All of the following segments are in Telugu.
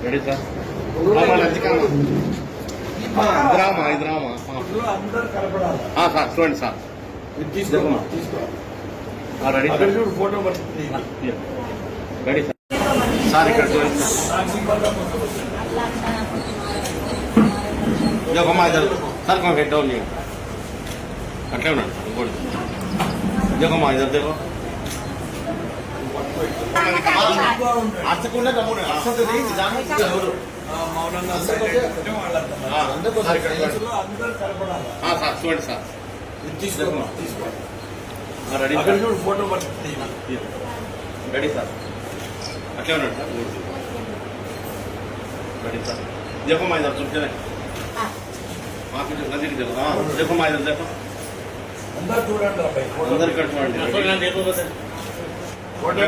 రెడీ సార్ ఇద్రామా ఇద్రామా సార్ చూడండి sir ready sir photo ready sir sir ఇక్కడ చూడండి देखो मैं इधर सर कौन हेड डाउन नहीं अट्ले उन्नाడు ఇంకోటి देखो मैं इधर देखो అర్చకుండా కమ్మునే అర్చతది నిజానికి ఎవరు మౌనంగా అంటే వాళ్ళంతా సార్ ఇక్కడ అందరూ కనపడాలి సార్ చూడండి సార్ తీసుకో రెడీ అక్కడ చూడు ఫోటో పట్టుకుంది రెడీ సార్ అట్లే ఉన్నాడు సార్ రెడీ సార్ देखो मैं इधर सुनते नहीं नजदीक देखो हाँ देखो मैं इधर देखो अंदर कर చూడండి देखो फोटो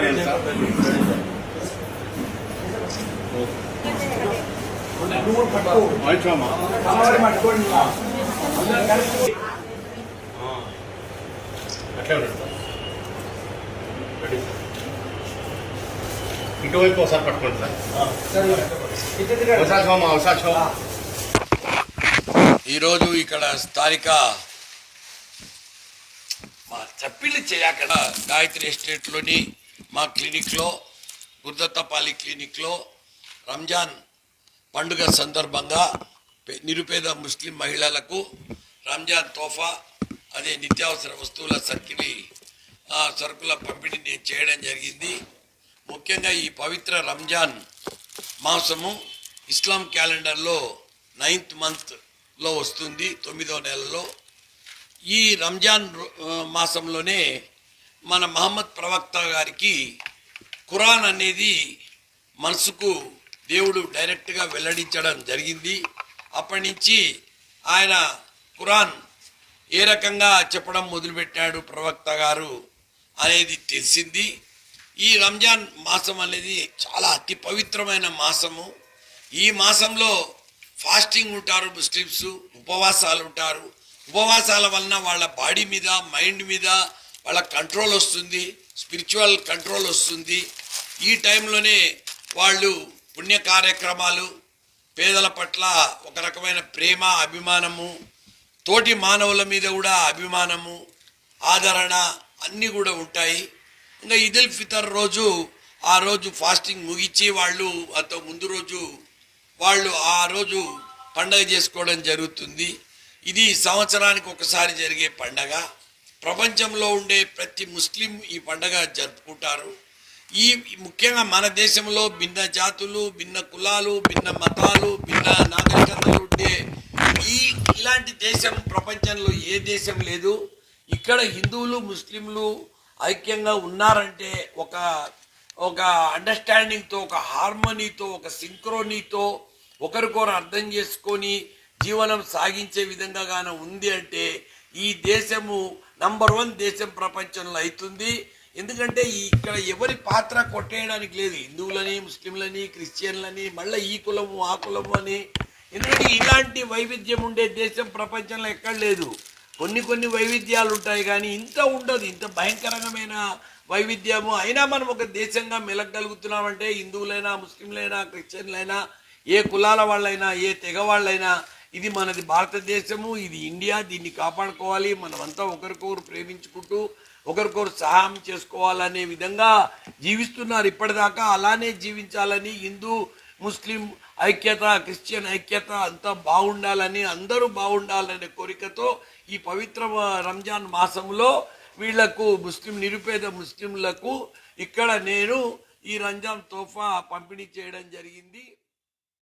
ఇటువైపు ఒకసారి పట్టుకోండి సార్ ఈరోజు ఇక్కడ స్థానిక మా చప్పిల్లి చేయక్కడ గాయత్రి ఎస్టేట్లోని మా క్లినిక్లో గుర్దత్తపల్లి క్లినిక్లో రంజాన్ పండుగ సందర్భంగా నిరుపేద ముస్లిం మహిళలకు రంజాన్ తోఫా అదే నిత్యావసర వస్తువుల సరుకుల పంపిణీ నేను చేయడం జరిగింది. ముఖ్యంగా ఈ పవిత్ర రంజాన్ మాసము ఇస్లాం క్యాలెండర్లో 9th మంత్లో వస్తుంది, 9వ నెలలో. ఈ రంజాన్ మాసంలోనే మన మహమ్మద్ ప్రవక్త గారికి ఖురాన్ అనేది మనసుకు దేవుడు డైరెక్ట్గా వెల్లడించడం జరిగింది. అప్పటి నుంచి ఆయన ఖురాన్ ఏ రకంగా చెప్పడం మొదలుపెట్టాడు ప్రవక్త గారు అనేది తెలిసింది. ఈ రంజాన్ మాసం అనేది చాలా అతి పవిత్రమైన మాసము. ఈ మాసంలో ఫాస్టింగ్ ఉంటారు ముస్లిమ్స్, ఉపవాసాలు ఉంటారు. ఉపవాసాల వలన వాళ్ళ బాడీ మీద, మైండ్ మీద వాళ్ళ కంట్రోల్ వస్తుంది, స్పిరిచువల్ కంట్రోల్ వస్తుంది. ఈ టైంలోనే వాళ్ళు పుణ్య కార్యక్రమాలు, పేదల పట్ల ఒక రకమైన ప్రేమ, అభిమానము, తోటి మానవుల మీద కూడా అభిమానము, ఆదరణ అన్నీ కూడా ఉంటాయి. ఇంకా ఈద్ ఫితర్ రోజు ఆ రోజు ఫాస్టింగ్ ముగించి వాళ్ళు అంత ముందు రోజు వాళ్ళు ఆ రోజు పండగ చేసుకోవడం జరుగుతుంది. ఇది సంవత్సరానికి ఒకసారి జరిగే పండగ. ప్రపంచంలో ఉండే ప్రతి ముస్లిం ఈ పండగ జరుపుకుంటారు. ఈ ముఖ్యంగా మన దేశంలో భిన్న జాతులు, భిన్న కులాలు, భిన్న మతాలు, భిన్న నాగరికతలు ఉండే ఇలాంటి దేశం ప్రపంచంలో ఏ దేశం లేదు. ఇక్కడ హిందువులు, ముస్లింలు ఐక్యంగా ఉన్నారంటే ఒక అండర్స్టాండింగ్తో, ఒక హార్మనీతో, ఒక సింక్రోనీతో ఒకరికొకరు అర్థం చేసుకొని జీవనం సాగించే విధంగా గాన ఉంది అంటే ఈ దేశము నంబర్ 1 దేశం ప్రపంచంలో అవుతుంది. ఎందుకంటే ఇక్కడ ఎవరి పాత్ర కొట్టేయడానికి లేదు. హిందువులని, ముస్లింలని, క్రిస్టియన్లని, మళ్ళీ ఈ కులము ఆ కులము అని. ఎందుకంటే ఇలాంటి వైవిధ్యం ఉండే దేశం ప్రపంచంలో ఎక్కడ లేదు. కొన్ని వైవిధ్యాలు ఉంటాయి కానీ ఇంత ఉండదు. ఇంత భయంకరమైన వైవిధ్యము అయినా మనం ఒక దేశంగా మెలగలుగుతున్నామంటే హిందువులైనా, ముస్లింలైనా, క్రిస్టియన్లైనా, ఏ కులాల వాళ్ళైనా, ఏ తెగ వాళ్ళైనా ఇది మనది భారతదేశము, ఇది ఇండియా. దీన్ని కాపాడుకోవాలి. మనమంతా ఒకరికొకరు ప్రేమించుకుంటూ ఒకరికొకరు సహాయం చేసుకోవాలనే విధంగా జీవిస్తున్నారు ఇప్పటిదాకా. అలానే జీవించాలని, హిందూ ముస్లిం ఐక్యత, క్రిస్టియన్ ఐక్యత అంతా బాగుండాలని, అందరూ బాగుండాలనే కోరికతో ఈ పవిత్ర రంజాన్ మాసంలో వీళ్లకు నిరుపేద ముస్లింలకు ఇక్కడ నేను ఈ రంజాన్ తోఫా పంపిణీ చేయడం జరిగింది.